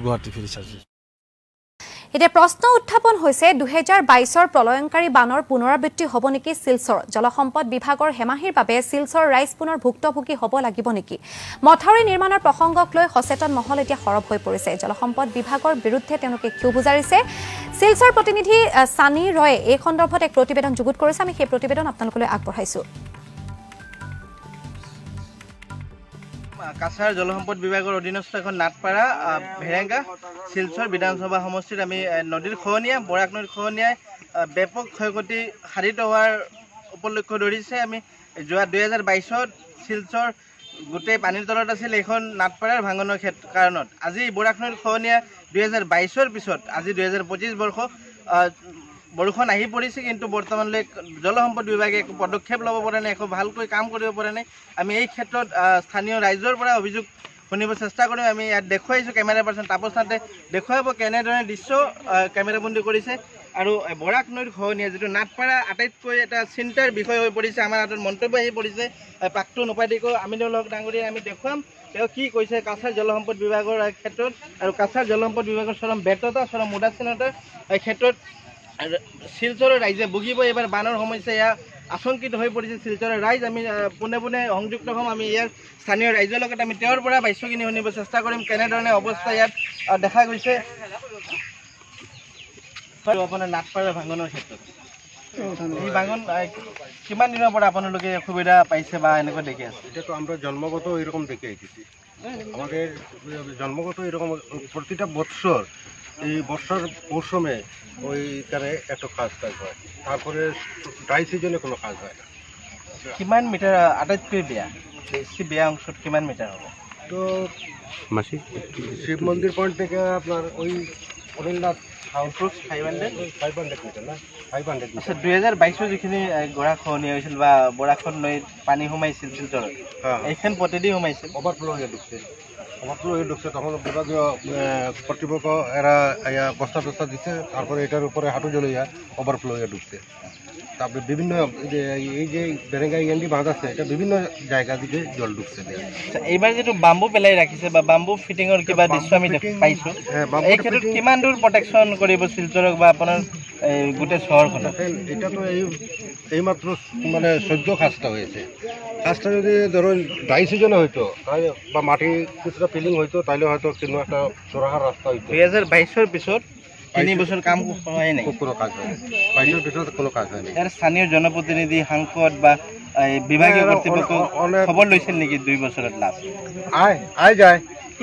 Guwahati ferry service. এতিয়া প্ৰশ্ন উত্থাপন হৈছে 2022ৰ প্ৰলয়ংকাৰী বানৰ পুনৰাবৃত্তি হ'ব নেকি শিলচৰ জলসম্পদ বিভাগৰ হেমাহিৰ বাবে শিলচৰ ৰাইজ পুনৰ ভুক্তভোগী হ'ব লাগিব নেকি মথাউৰি নিৰ্মাণৰ প্ৰসংগক লৈ সচেতন মহল এতিয়া সৰব হৈ পৰিছে জলসম্পদ বিভাগৰ বিৰুদ্ধে তেওঁলোকে ক্ষোভ উজাৰিছে শিলচৰ প্ৰতিনিধি সানি ৰয়ে এই সন্দৰ্ভত এক প্ৰতিবেদন যুগুত কৰিছে আমি সেই প্ৰতিবেদন আপোনালোকলৈ আগবঢ়াইছো কাছাৰ জলসম্পদ বিভাগৰ অধীনস্থ এখন নাটপাৰা ভেৰেঙ্গা শিলচৰ বিধানসভা সমষ্টিত আমি নদীৰ খহনীয়া বৰাক নদীৰ খহনীয়াই ব্যাপক ক্ষয়ক্ষতি সাধিত হোৱাৰ উপলক্ষ্য ধৰিছে আমি যোৱা 2022ত শিলচৰ গোটেই পানীৰ তলত আছিল এখন নাটপাৰাৰ ভাঙনৰ কাৰণত আজি বৰাক নদীৰ খহনীয়া 2022ৰ পিছত আজি 2025 বৰ্ষ বৰষুণ আহি পৰিছে কিন্তু বৰ্তমানলৈ জলসম্পদ বিভাগে একো পদক্ষেপ ল'ব পৰা নাই একো ভালকৈ কাম কৰিব পৰা নাই আমি এই ক্ষেত্ৰত স্থানীয় ৰাইজৰ পৰা অভিযোগ শুনিব চেষ্টা কৰিম আমি ইয়াত দেখুৱাইছোঁ কেমেৰা পাৰ্চন তাপস নাথে দেখুৱাব কেনেধৰণে দৃশ্য কেমেৰাবন্দী কৰিছে আৰু বৰাক নদীৰ খহনীয়া যিটো নাটপাৰা আটাইতকৈ এটা চিন্তাৰ বিষয় হৈ পৰিছে আমাৰ হাতত মন্তব্য আহি পৰিছে প্ৰাক্তন উপাধ্যক্ষ আমিনুল হক ডাঙৰীয়া আমি দেখুৱাম তেওঁ কি কৈছে কাছাৰ জলসম্পদ বিভাগৰ ক্ষেত্ৰত আৰু কাছাৰ জলসম্পদ বিভাগৰ চৰম ব্যৰ্থতা চৰম উদাসীনতাৰ ক্ষেত্ৰত শিলচৰৰ ৰাইজে ভুগিব এইবাৰ বানৰ সমস্যা এয়া আশংকিত হৈ পৰিছে শিলচৰৰ ৰাইজ আমি পোনে পোনে সংযুক্ত হ'ম আমি ইয়াৰ স্থানীয় ৰাইজৰ লগত আমি তেওঁৰ পৰা বাক্যখিনি শুনিব চেষ্টা কৰিম কেনেধৰণে অৱস্থা ইয়াত দেখা গৈছে আপোনাৰ নাটপাৰা ভাঙনৰ ক্ষেত্ৰত এই ভাঙন কিমান দিনৰ পৰা আপোনালোকে সুবিধা পাইছে বা এনেকুৱা দেখি আছে এটাতো আমরা জন্মগত এরকম দেখে এসেছি আমাদের জন্মগত এরকম প্রতিটা বৎসর এই বর্ষার মৌসুমে ওইখানে একটা কাজ হয় তারপরে ড্রাই সিজনে কোনো কাজ হয় না কিমান মিটাৰ আটাইতকৈ বেছি বেয়া অংশত কিমান মিটাৰ হ'ব তো শিব মন্দিৰ পয়েন্ট থেকে আপনাৰ ওই অনিলনাথ 500 মিটাৰ না 500 আচ্ছা 2022 যিখিনি গৰাখহনীয়া হৈছিল বা বৰাখন নৈত পানী সোমাইছিল শিলচৰত এইখন পথেদি সোমাইছিল ওভারফ্লো হয়ে ঢুকছে তখন বিভাগীয় কর্তৃপক্ষ এরা বস্তা টস্তা দিচ্ছে তারপরে এটার উপরে হাঁটু জলে ওভারফ্লো হয়ে ঢুকছে তারপরে বিভিন্ন এই যে বেরেঙ্গা ইএনডি বাঁধ আছে এটা বিভিন্ন জায়গা দিকে জল ঢুকছে এইবাৰ যেটো বাম্বু পেলাই ৰাখিছে বা বাম্বু ফিটিঙৰ কিবা দৃশ্য আমি পাইছোঁ এই ক্ষেত্ৰত কিমান দূৰ প্ৰটেকশ্যন কৰিব শিলচৰক বা আপোনাৰ গোটেই চহৰখনত এটা তো এইমাত্র মানে 14 কাজটা হয়েছে কাজটা যদি ধরুন ড্রাই সিজনে হইতো তাহলে বা মাটি কিছুটা ফিলিং হইতো তাহলে হয়তো কোনো একটা চোরাহার রাস্তা হইতো 2022 পিছত 3 বছৰ কাম হোৱাই নাই কোনো কাজ হয় 22 পিছত কোনো কাজ হয় নাই ইয়াৰ স্থানীয় জনপ্ৰতিনিধি সাংসদ বা বিভাগীয় কৰ্তৃপক্ষ খবৰ লৈছিল নেকি 2 বছৰত লাষ্ট আয় যায়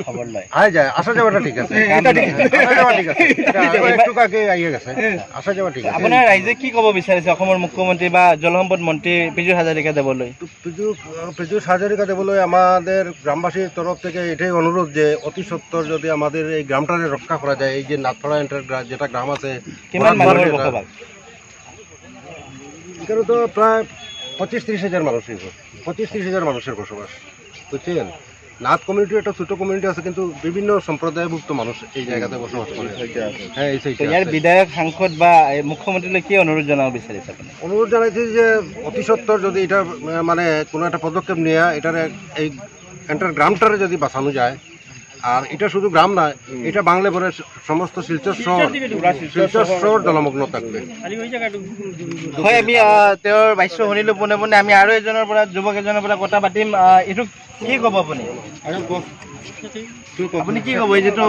খবৰ লয় আয় যায় আসা যাওয়াটা ঠিক আছে এটা ঠিক আছে আসা যাওয়া ঠিক আছে একটু আগে আইয়ে গেছে আসা যাওয়া ঠিক আছে আপোনাৰ ৰাইজে কি ক'ব বিচাৰিছে অসমৰ মুখ্যমন্ত্ৰী বা জলসম্পদ মন্ত্ৰী পীযুষ হাজৰিকা দেৱলৈ পীযুষ হাজরিকা দেবলৈ আমাদের গ্রামবাসীর তরফ থেকে এটাই অনুরোধ যে অতি সত্বর যদি আমাদের এই গ্রামটাকে রক্ষা করা যায় এই যে নাথপাড়া যেটা গ্রাম আছে এখানে তো প্রায় 25-30 হাজার মানুষের 25-30 হাজার মানুষের বসবাস বুঝছেন নাথ কমিউনিটি একটা ছোট কমিউনিটি আছে কিন্তু বিভিন্ন সম্প্রদায়ভুক্ত মানুষ এই জায়গাতে বসবাস করে হ্যাঁ এই সেইটা ইয়াৰ বিধায়ক সাংসদ বা মুখ্যমন্ত্ৰীলৈ কি অনুৰোধ জনাব বিচাৰিছে আপুনি অনুরোধ জানাইছি যে অতি সত্বর যদি এটা মানে কোনো একটা পদক্ষেপ নেওয়া এটার এই এন্টার গ্রামটারে যদি বাঁচানো যায় আর এটা শুধু গ্রাম না এটা বাংলা ভরে সমস্ত শিলচর শহর জলমগ্ন থাকবে হয় আমি তেওঁৰ বাক্য শুনিলোঁ পোনে পোনে আমি আৰু এজনৰ পৰা যুৱক এজনৰ পৰা কথা পাতিম এইটো কি ক'ব আপুনি আপুনি কি ক'ব এই যিটো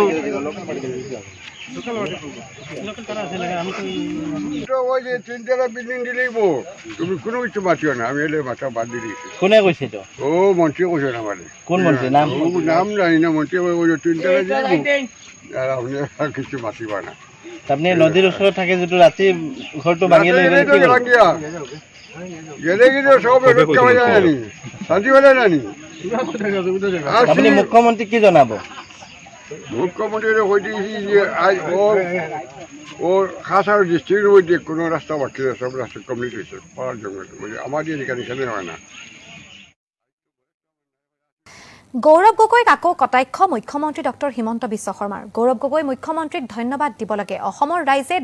ওই যে তিনতলা বিল্ডিং দিলেই বউ তুমি কোনো কিছু বাঁচিও না আমি এলে মাথা বাদ দিয়ে দিয়েছি কোনে কৈছে তো ও মন্ত্রী কৈছে না মানে কোন মন্ত্ৰী নাম নাম জানি না মন্ত্ৰী ওই যে তিনতলা দিলেই আৰ আপনি আৰ কিছু বাঁচিবা না আপুনি নদীৰ ওচৰত থাকে যিটো ৰাতি ঘৰটো ভাঙি লৈ গ'ল কি ভাঙিয়া গেলে কিন্তু সব ৰক্ষা হয়ে যায় জানি শান্তি হয়ে যায় জানি আপুনি মুখ্যমন্ত্ৰীক কি জনাব মুখ্যমন্ত্রী হয়ে দিয়েছি যে আজ ওর খাসার ডিস্ট্রিক্টের মধ্যে কোনো রাস্তা বাকি সব রাস্তা কমপ্লিট হয়েছে পাওয়ার জন্য আমাদের এখানে হয় না গৌৰৱ গগৈক আকৌ কটাক্ষ মুখ্যমন্ত্ৰী ডক্টৰ হিমন্ত বিশ্ব শৰ্মাৰ গৌৰৱ গগৈ মুখ্যমন্ত্ৰীক ধন্যবাদ দিব লাগে অসমৰ ৰাইজে